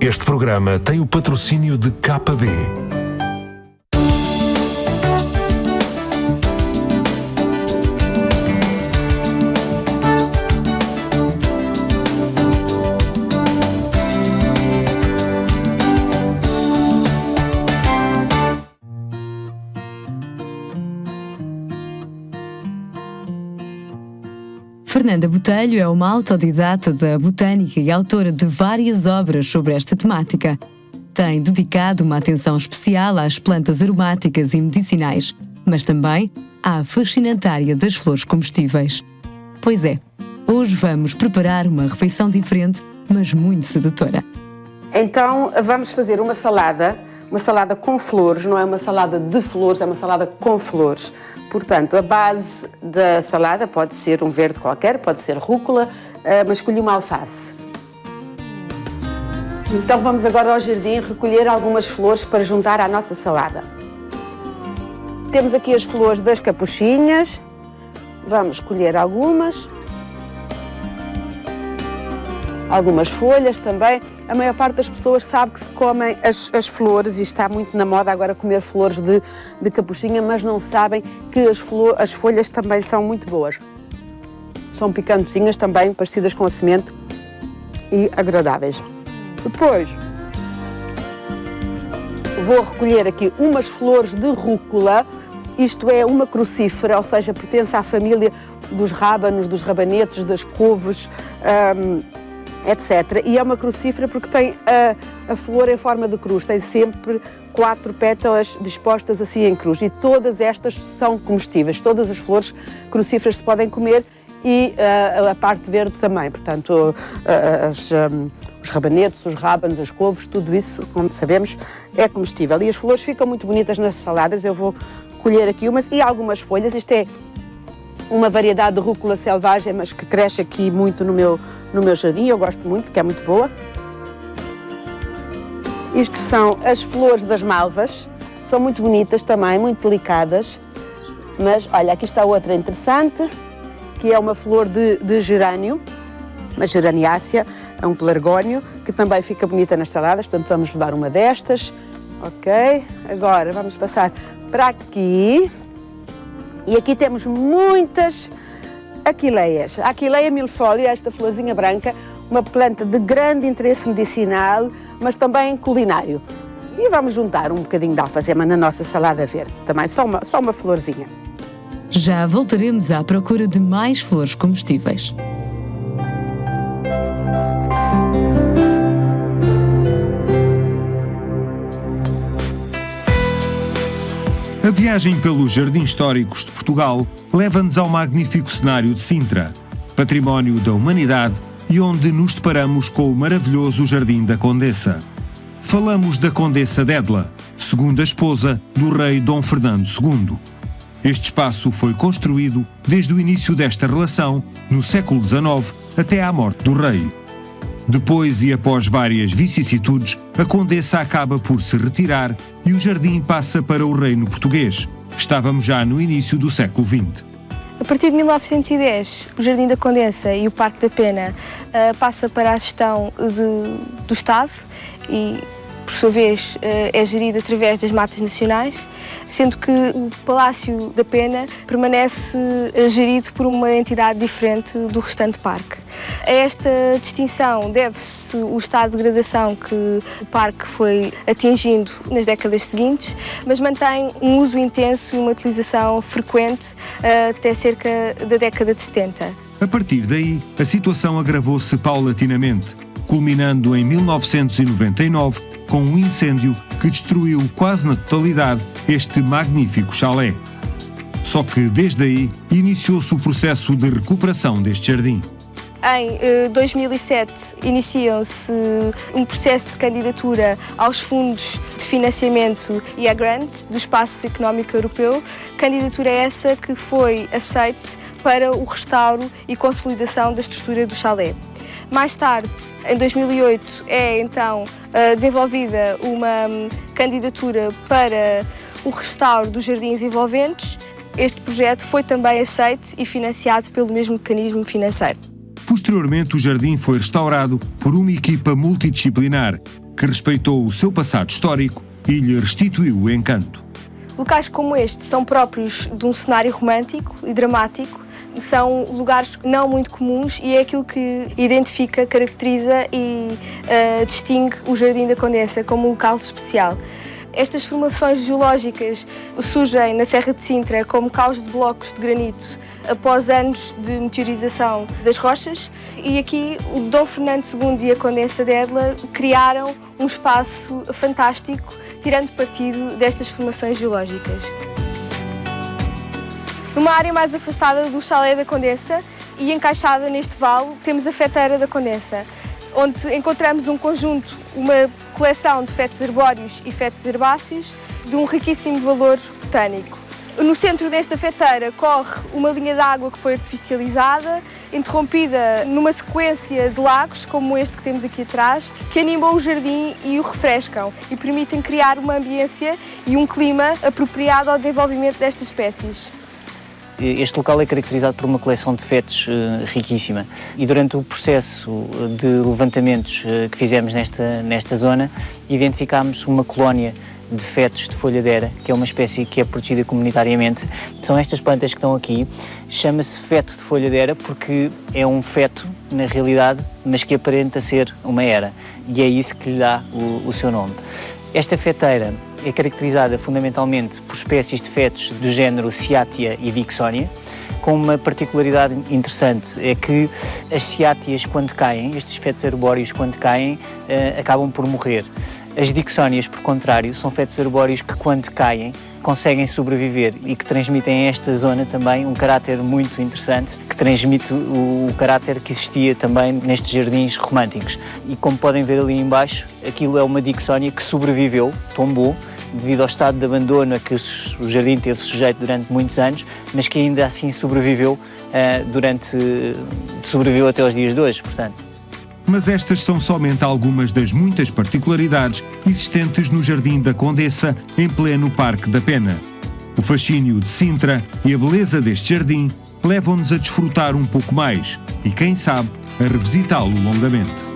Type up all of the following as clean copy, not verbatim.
Este programa tem o patrocínio de KB. Fernanda Botelho é uma autodidata da botânica e autora de várias obras sobre esta temática. Tem dedicado uma atenção especial às plantas aromáticas e medicinais, mas também à fascinante área das flores comestíveis. Pois é, hoje vamos preparar uma refeição diferente, mas muito sedutora. Então vamos fazer uma salada com flores, não é uma salada de flores, é uma salada com flores. Portanto, a base da salada pode ser um verde qualquer, pode ser rúcula, mas escolhi uma alface. Então vamos agora ao jardim recolher algumas flores para juntar à nossa salada. Temos aqui as flores das capuchinhas, vamos colher algumas folhas também. A maior parte das pessoas sabe que se comem as flores e está muito na moda agora comer flores de capuchinha, mas não sabem que as folhas também são muito boas. São picantezinhas também, parecidas com a semente e agradáveis. Depois vou recolher aqui umas flores de rúcula. Isto é uma crucífera, ou seja, pertence à família dos rábanos, dos rabanetes, das couves, etc. E é uma crucífera porque tem a flor em forma de cruz, tem sempre 4 pétalas dispostas assim em cruz e todas estas são comestíveis, todas as flores crucíferas se podem comer e a parte verde também, portanto os rabanetes, os rábanos, as couves, tudo isso, como sabemos, é comestível e as flores ficam muito bonitas nas saladas. Eu vou colher aqui umas e algumas folhas. Isto é uma variedade de rúcula selvagem, mas que cresce aqui muito no meu jardim, eu gosto muito, porque é muito boa. Isto são as flores das malvas, são muito bonitas também, muito delicadas, mas olha, aqui está outra interessante, que é uma flor de gerânio, uma geraniácea, é um pelargónio, que também fica bonita nas saladas, portanto vamos levar uma destas, ok? Agora vamos passar para aqui. E aqui temos muitas aquileias. A aquileia milfolia, esta florzinha branca, uma planta de grande interesse medicinal, mas também culinário. E vamos juntar um bocadinho de alfazema na nossa salada verde, também só uma florzinha. Já voltaremos à procura de mais flores comestíveis. A viagem pelos Jardins Históricos de Portugal leva-nos ao magnífico cenário de Sintra, património da humanidade e onde nos deparamos com o maravilhoso Jardim da Condessa. Falamos da Condessa Dédla, segunda esposa do rei Dom Fernando II. Este espaço foi construído desde o início desta relação, no século XIX, até à morte do rei. Depois e após várias vicissitudes, a Condessa acaba por se retirar e o jardim passa para o reino português. Estávamos já no início do século XX. A partir de 1910, o Jardim da Condessa e o Parque da Pena passa para a gestão do Estado e, por sua vez, é gerido através das matas nacionais, sendo que o Palácio da Pena permanece gerido por uma entidade diferente do restante parque. A esta distinção deve-se o estado de degradação que o parque foi atingindo nas décadas seguintes, mas mantém um uso intenso e uma utilização frequente até cerca da década de 70. A partir daí, a situação agravou-se paulatinamente, culminando em 1999 com um incêndio que destruiu quase na totalidade este magnífico chalé. Só que desde aí iniciou-se o processo de recuperação deste jardim. Em 2007 iniciam-se um processo de candidatura aos fundos de financiamento e a grant do Espaço Económico Europeu, candidatura essa que foi aceite para o restauro e consolidação da estrutura do chalé. Mais tarde, em 2008, é então desenvolvida uma candidatura para o restauro dos jardins envolventes. Este projeto foi também aceite e financiado pelo mesmo mecanismo financeiro. Posteriormente, o jardim foi restaurado por uma equipa multidisciplinar que respeitou o seu passado histórico e lhe restituiu o encanto. Locais como este são próprios de um cenário romântico e dramático. São lugares não muito comuns e é aquilo que identifica, caracteriza e distingue o Jardim da Condensa como um local especial. Estas formações geológicas surgem na Serra de Sintra como caos de blocos de granito após anos de meteorização das rochas e aqui o Dom Fernando II e a Condessa de Edla criaram um espaço fantástico, tirando partido destas formações geológicas. Numa área mais afastada do chalé da Condensa e encaixada neste vale, temos a Feteira da Condensa, onde encontramos um conjunto, uma coleção de fetos arbóreos e fetos herbáceos de um riquíssimo valor botânico. No centro desta feteira corre uma linha de água que foi artificializada, interrompida numa sequência de lagos, como este que temos aqui atrás, que animam o jardim e o refrescam e permitem criar uma ambiência e um clima apropriado ao desenvolvimento destas espécies. Este local é caracterizado por uma coleção de fetos riquíssima e durante o processo de levantamentos que fizemos nesta zona identificámos uma colónia de fetos de folha de era, que é uma espécie que é protegida comunitariamente. São estas plantas que estão aqui, chama-se feto de folha de era porque é um feto, na realidade, mas que aparenta ser uma era e é isso que lhe dá o seu nome. Esta feteira é caracterizada fundamentalmente por espécies de fetos do género Cyathea e Dicksonia, com uma particularidade interessante, é que as Cyathias, quando caem, estes fetos arbóreos, quando caem, acabam por morrer. As Dicksonias, por contrário, são fetos arbóreos que, quando caem, conseguem sobreviver e que transmitem a esta zona também um caráter muito interessante, que transmite o caráter que existia também nestes jardins românticos. E como podem ver ali em baixo, aquilo é uma Dicksonia que sobreviveu, tombou, devido ao estado de abandono a que o jardim teve sujeito durante muitos anos, mas que ainda assim sobreviveu, sobreviveu até aos dias de hoje, portanto. Mas estas são somente algumas das muitas particularidades existentes no Jardim da Condessa, em pleno Parque da Pena. O fascínio de Sintra e a beleza deste jardim levam-nos a desfrutar um pouco mais e, quem sabe, a revisitá-lo longamente.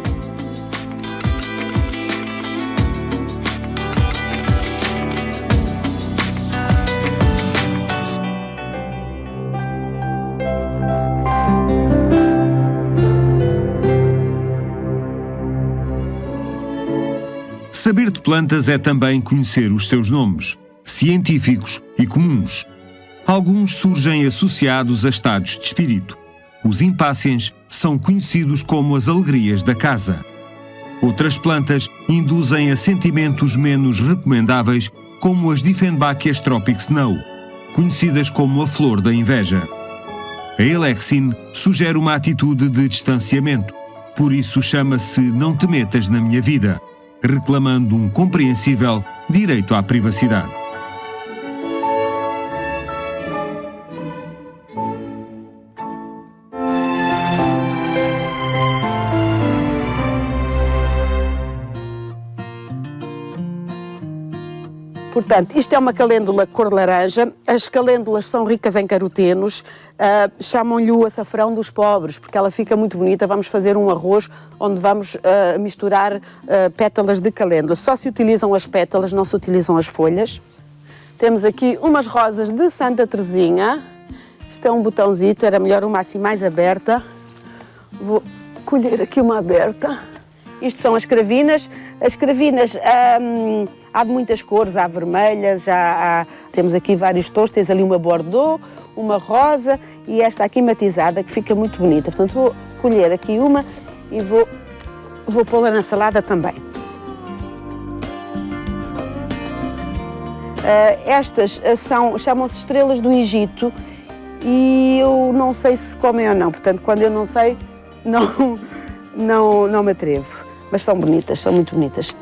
Saber de plantas é também conhecer os seus nomes, científicos e comuns. Alguns surgem associados a estados de espírito. Os impáciens são conhecidos como as alegrias da casa. Outras plantas induzem a sentimentos menos recomendáveis, como as Dieffenbachia Tropic Snow, conhecidas como a flor da inveja. A Elexine sugere uma atitude de distanciamento, por isso chama-se Não Te Metas na Minha Vida, reclamando um compreensível direito à privacidade. Portanto, isto é uma calêndula cor laranja. As calêndulas são ricas em carotenos, chamam-lhe o açafrão dos pobres, porque ela fica muito bonita. Vamos fazer um arroz onde vamos misturar pétalas de calêndula. Só se utilizam as pétalas, não se utilizam as folhas. Temos aqui umas rosas de Santa Teresinha. Isto é um botãozito, era melhor uma assim mais aberta. Vou colher aqui uma aberta. Isto são as cravinas. As cravinas há de muitas cores, há vermelhas, temos aqui vários tons, tens ali uma bordeaux, uma rosa e esta aqui matizada, que fica muito bonita. Portanto, vou colher aqui uma e vou pô-la na salada também. Estas chamam-se estrelas do Egito e eu não sei se comem ou não, portanto, quando eu não sei, não me atrevo. Mas são bonitas, são muito bonitas.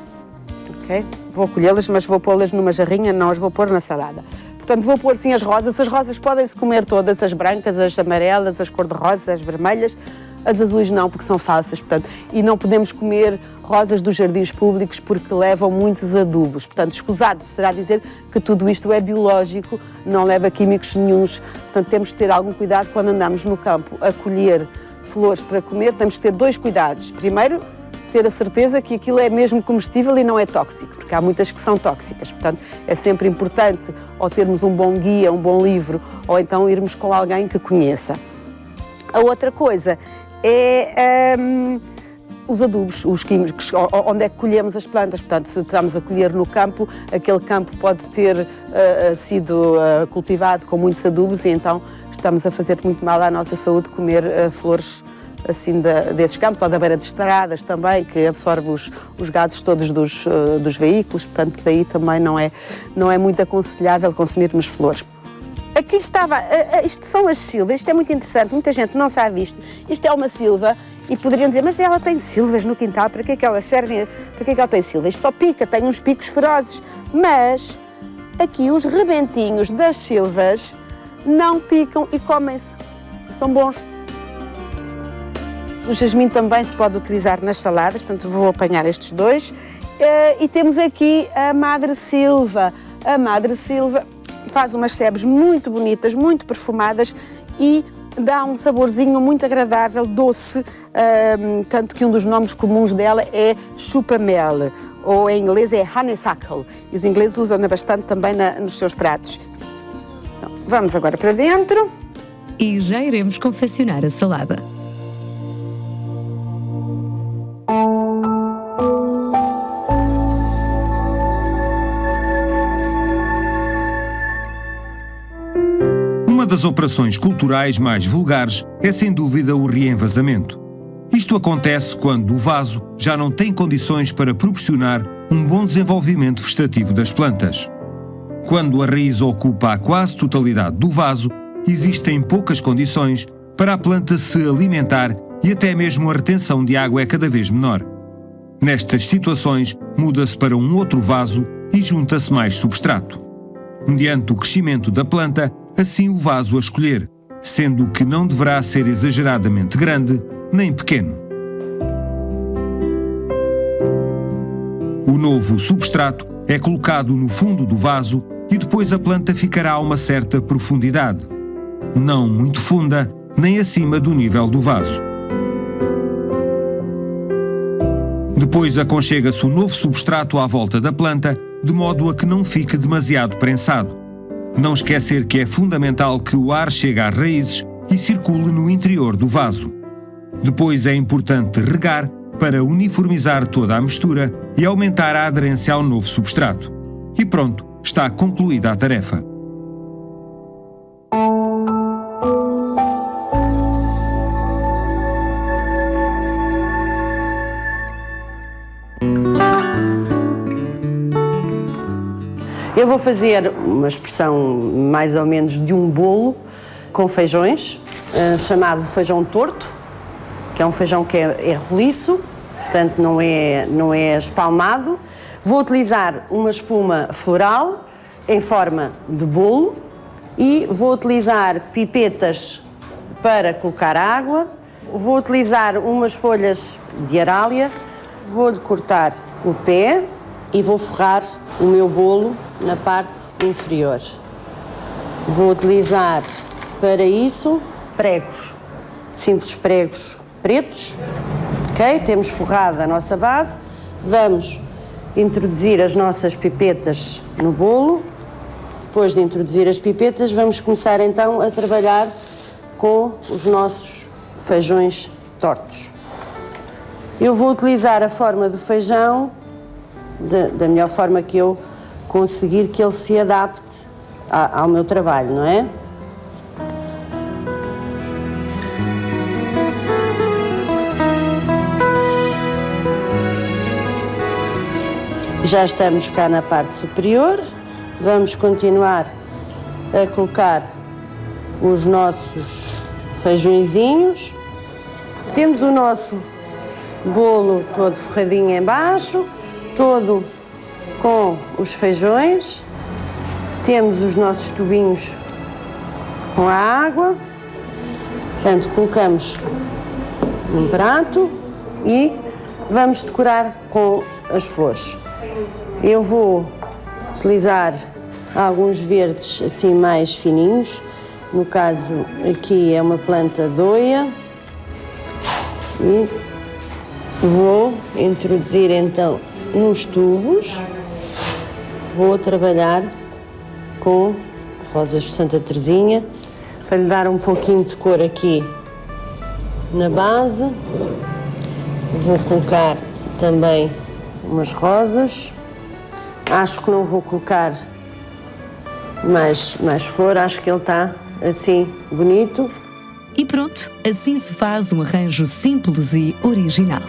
Okay? Vou colhê-las, mas vou pô-las numa jarrinha, não as vou pôr na salada. Portanto, vou pôr sim as rosas. As rosas podem-se comer todas, as brancas, as amarelas, as cor-de-rosa, as vermelhas. As azuis não, porque são falsas, portanto. E não podemos comer rosas dos jardins públicos porque levam muitos adubos. Portanto, escusado será dizer que tudo isto é biológico, não leva químicos nenhuns. Portanto, temos de ter algum cuidado quando andamos no campo a colher flores para comer. Temos de ter dois cuidados. Primeiro, ter a certeza que aquilo é mesmo comestível e não é tóxico, porque há muitas que são tóxicas. Portanto, é sempre importante ou termos um bom guia, um bom livro, ou então irmos com alguém que conheça. A outra coisa é os adubos, os químicos, onde é que colhemos as plantas. Portanto, se estamos a colher no campo, aquele campo pode ter sido cultivado com muitos adubos e então estamos a fazer muito mal à nossa saúde comer flores assim desses campos, ou da beira de estradas também, que absorve os gases todos dos veículos. Portanto, daí também não é muito aconselhável consumirmos flores. Aqui estava, isto são as silvas, isto é muito interessante, muita gente não sabe isto. Isto é uma silva e poderiam dizer, mas ela tem silvas no quintal, para que é que elas servem, para que é que ela tem silvas? Isto só pica, tem uns picos ferozes, mas aqui os rebentinhos das silvas não picam e comem-se, são bons. O jasmim também se pode utilizar nas saladas, portanto vou apanhar estes dois. E temos aqui a madressilva. A madressilva faz umas sebes muito bonitas, muito perfumadas e dá um saborzinho muito agradável, doce, tanto que um dos nomes comuns dela é chupa-mel, ou em inglês é honeysuckle, e os ingleses usam-na bastante também nos seus pratos. Então, vamos agora para dentro. E já iremos confeccionar a salada. Uma das operações culturais mais vulgares é sem dúvida o reenvasamento. Isto acontece quando o vaso já não tem condições para proporcionar um bom desenvolvimento vegetativo das plantas. Quando a raiz ocupa a quase totalidade do vaso, existem poucas condições para a planta se alimentar e até mesmo a retenção de água é cada vez menor. Nestas situações, muda-se para um outro vaso e junta-se mais substrato. Mediante o crescimento da planta, assim o vaso a escolher, sendo que não deverá ser exageradamente grande nem pequeno. O novo substrato é colocado no fundo do vaso e depois a planta ficará a uma certa profundidade, não muito funda nem acima do nível do vaso. Depois aconchega-se o novo substrato à volta da planta, de modo a que não fique demasiado prensado. Não esquecer que é fundamental que o ar chegue às raízes e circule no interior do vaso. Depois é importante regar para uniformizar toda a mistura e aumentar a aderência ao novo substrato. E pronto, está concluída a tarefa. Eu vou fazer uma expressão mais ou menos de um bolo com feijões, chamado feijão torto, que é um feijão que é roliço, portanto não é espalmado. Vou utilizar uma espuma floral em forma de bolo e vou utilizar pipetas para colocar água. Vou utilizar umas folhas de arália, vou-lhe cortar o pé e vou forrar o meu bolo na parte inferior. Vou utilizar para isso pregos, simples pregos pretos, ok? Temos forrado a nossa base, vamos introduzir as nossas pipetas no bolo. Depois de introduzir as pipetas, vamos começar então a trabalhar com os nossos feijões tortos. Eu vou utilizar a forma do feijão da melhor forma que eu conseguir que ele se adapte ao meu trabalho, não é? Já estamos cá na parte superior, vamos continuar a colocar os nossos feijõezinhos. Temos o nosso bolo todo forradinho em baixo, todo com os feijões. Temos os nossos tubinhos com a água. Portanto, colocamos num prato e vamos decorar com as flores. Eu vou utilizar alguns verdes assim mais fininhos. No caso, aqui é uma planta doia. E vou introduzir então nos tubos. Vou trabalhar com rosas de Santa Teresinha para lhe dar um pouquinho de cor aqui na base. Vou colocar também umas rosas. Acho que não vou colocar mais flor, acho que ele está assim bonito. E pronto, assim se faz um arranjo simples e original.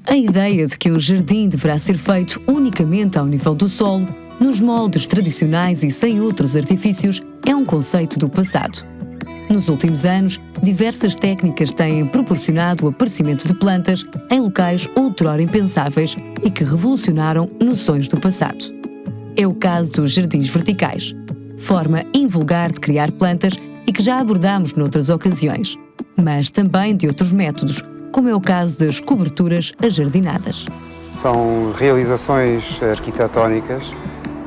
A ideia de que o jardim deverá ser feito unicamente ao nível do solo, nos moldes tradicionais e sem outros artifícios, é um conceito do passado. Nos últimos anos, diversas técnicas têm proporcionado o aparecimento de plantas em locais outrora impensáveis e que revolucionaram noções do passado. É o caso dos jardins verticais, forma invulgar de criar plantas e que já abordámos noutras ocasiões, mas também de outros métodos, como é o caso das coberturas ajardinadas. São realizações arquitetónicas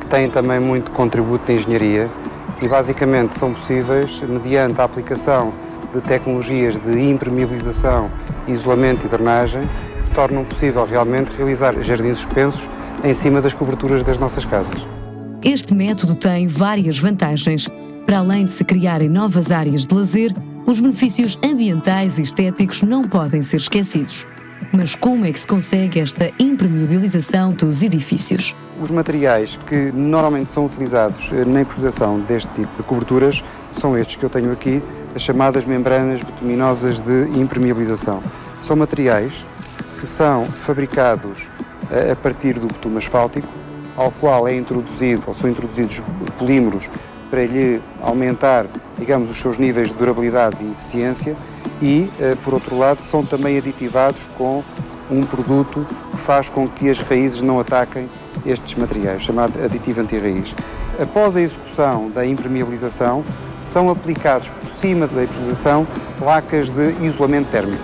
que têm também muito contributo de engenharia e basicamente são possíveis mediante a aplicação de tecnologias de impermeabilização, isolamento e drenagem que tornam possível realmente realizar jardins suspensos em cima das coberturas das nossas casas. Este método tem várias vantagens. Para além de se criarem novas áreas de lazer, os benefícios ambientais e estéticos não podem ser esquecidos. Mas como é que se consegue esta impermeabilização dos edifícios? Os materiais que normalmente são utilizados na improvisação deste tipo de coberturas são estes que eu tenho aqui, as chamadas membranas bituminosas de impermeabilização. São materiais que são fabricados a partir do betume asfáltico, ao qual são introduzidos polímeros para lhe aumentar, digamos, os seus níveis de durabilidade e eficiência e, por outro lado, são também aditivados com um produto que faz com que as raízes não ataquem estes materiais, chamado aditivo anti-raiz. Após a execução da impermeabilização, são aplicados por cima da impermeabilização placas de isolamento térmico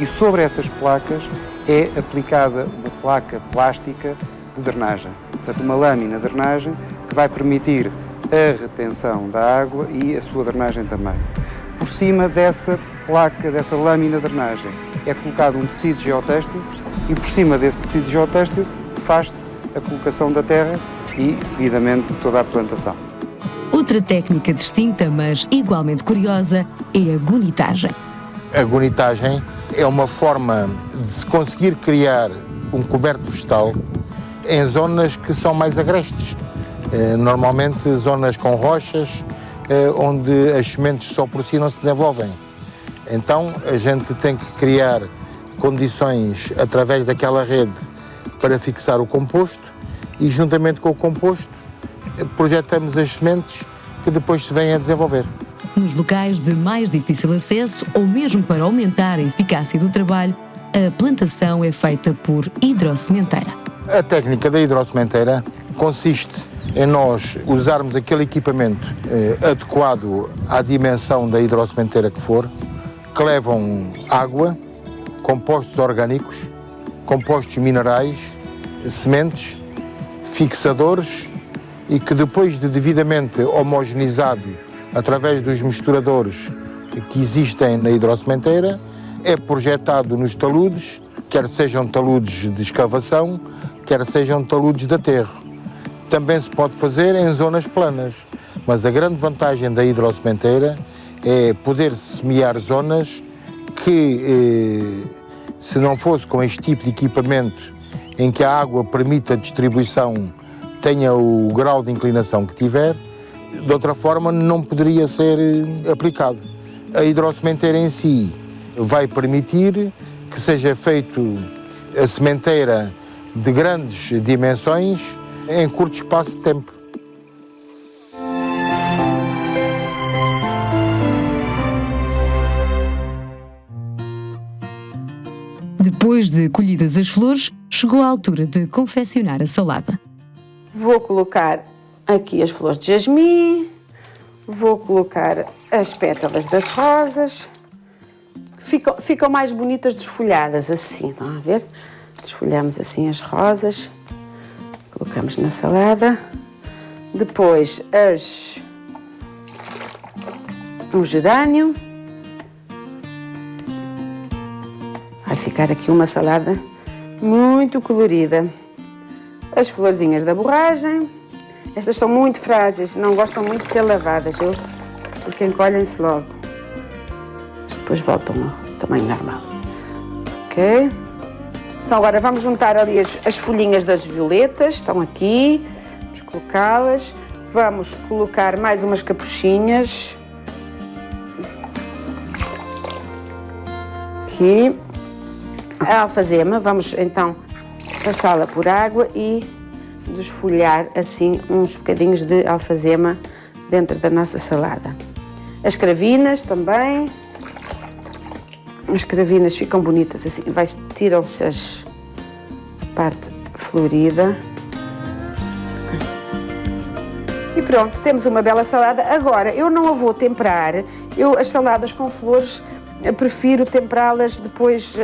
e sobre essas placas é aplicada uma placa plástica de drenagem, portanto uma lâmina de drenagem que vai permitir a retenção da água e a sua drenagem também. Por cima dessa placa, dessa lâmina de drenagem, é colocado um tecido geotêxtil e por cima desse tecido geotêxtil faz-se a colocação da terra e, seguidamente, toda a plantação. Outra técnica distinta, mas igualmente curiosa, é a gunitagem. A gunitagem é uma forma de se conseguir criar um coberto vegetal em zonas que são mais agrestes. Normalmente zonas com rochas, onde as sementes só por si não se desenvolvem. Então a gente tem que criar condições através daquela rede para fixar o composto e juntamente com o composto projetamos as sementes que depois se vêm a desenvolver. Nos locais de mais difícil acesso ou mesmo para aumentar a eficácia do trabalho, a plantação é feita por hidrossementeira. A técnica da hidrossementeira consiste em nós usarmos aquele equipamento adequado à dimensão da hidrossementeira que for, que levam água, compostos orgânicos, compostos minerais, sementes, fixadores e que depois de devidamente homogeneizado através dos misturadores que existem na hidrossementeira, é projetado nos taludes, quer sejam taludes de escavação, quer sejam taludes de aterro. Também se pode fazer em zonas planas, mas a grande vantagem da hidrossementeira é poder semear zonas que, se não fosse com este tipo de equipamento em que a água permite a distribuição, tenha o grau de inclinação que tiver, de outra forma não poderia ser aplicado. A hidrossementeira em si vai permitir que seja feito a sementeira de grandes dimensões em curto espaço de tempo. Depois de colhidas as flores, chegou a altura de confeccionar a salada. Vou colocar aqui as flores de jasmim, vou colocar as pétalas das rosas. Ficam mais bonitas desfolhadas assim, estão a ver? Desfolhamos assim as rosas, Colocamos na salada. Depois o gerânio. Vai ficar aqui uma salada muito colorida. As florzinhas da borragem. Estas são muito frágeis, não gostam muito de ser lavadas, porque encolhem-se logo. Mas depois voltam ao tamanho normal. Ok? Então agora vamos juntar ali as folhinhas das violetas, estão aqui. Vamos colocá-las. Vamos colocar mais umas capuchinhas. Aqui. A alfazema, vamos então passá-la por água e desfolhar assim uns bocadinhos de alfazema dentro da nossa salada. As cravinas também. As cravinas ficam bonitas assim, tiram-se a parte florida. E pronto, temos uma bela salada. Agora, eu não a vou temperar. As saladas com flores, prefiro temperá-las depois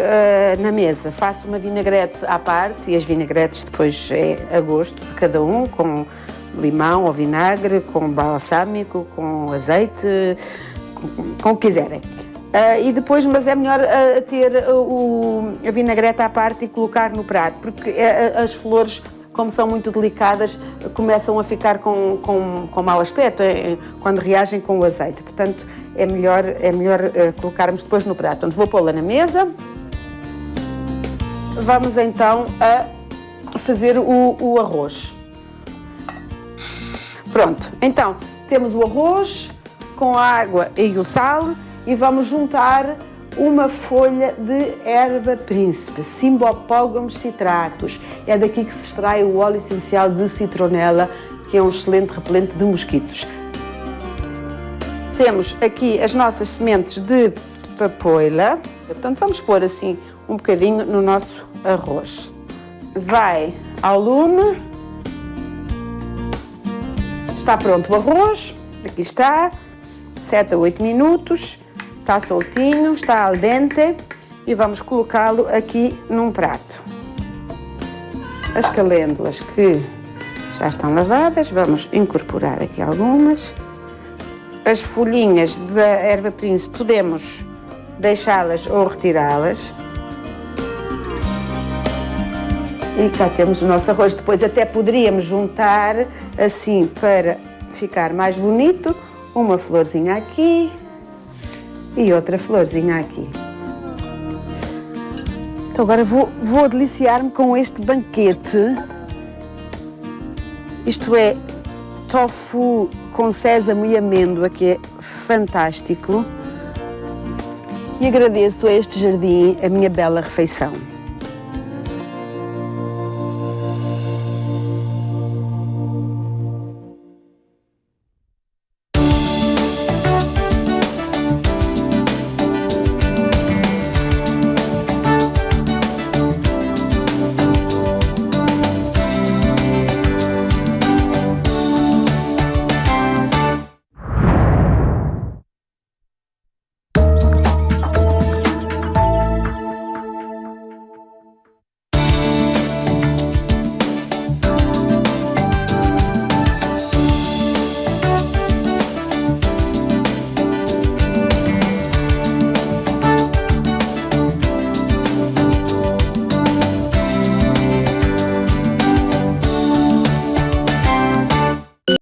na mesa. Faço uma vinagrete à parte e as vinagretes depois é a gosto de cada um, com limão ou vinagre, com balsâmico, com azeite, com o que quiserem. E depois, mas é melhor ter a vinagrete à parte e colocar no prato, porque as flores, como são muito delicadas, começam a ficar com mau aspecto quando reagem com o azeite. Portanto, é melhor colocarmos depois no prato. Então, vou pô-la na mesa. Vamos então a fazer o arroz. Pronto, então temos o arroz com a água e o sal e vamos juntar uma folha de erva príncipe, Cymbopogon citratus. É daqui que se extrai o óleo essencial de citronela, que é um excelente repelente de mosquitos. Temos aqui as nossas sementes de papoila. Portanto, vamos pôr assim um bocadinho no nosso arroz. Vai ao lume. Está pronto o arroz. Aqui está. 7 a 8 minutos. Está soltinho, está al dente. E vamos colocá-lo aqui num prato. As calêndulas que já estão lavadas, vamos incorporar aqui algumas. As folhinhas da erva príncipe podemos deixá-las ou retirá-las. E cá temos o nosso arroz. Depois até poderíamos juntar assim para ficar mais bonito, uma florzinha aqui e outra florzinha aqui. Então agora vou deliciar-me com este banquete. Isto é tofu com sésamo e amêndoa, que é fantástico. E agradeço a este jardim a minha bela refeição.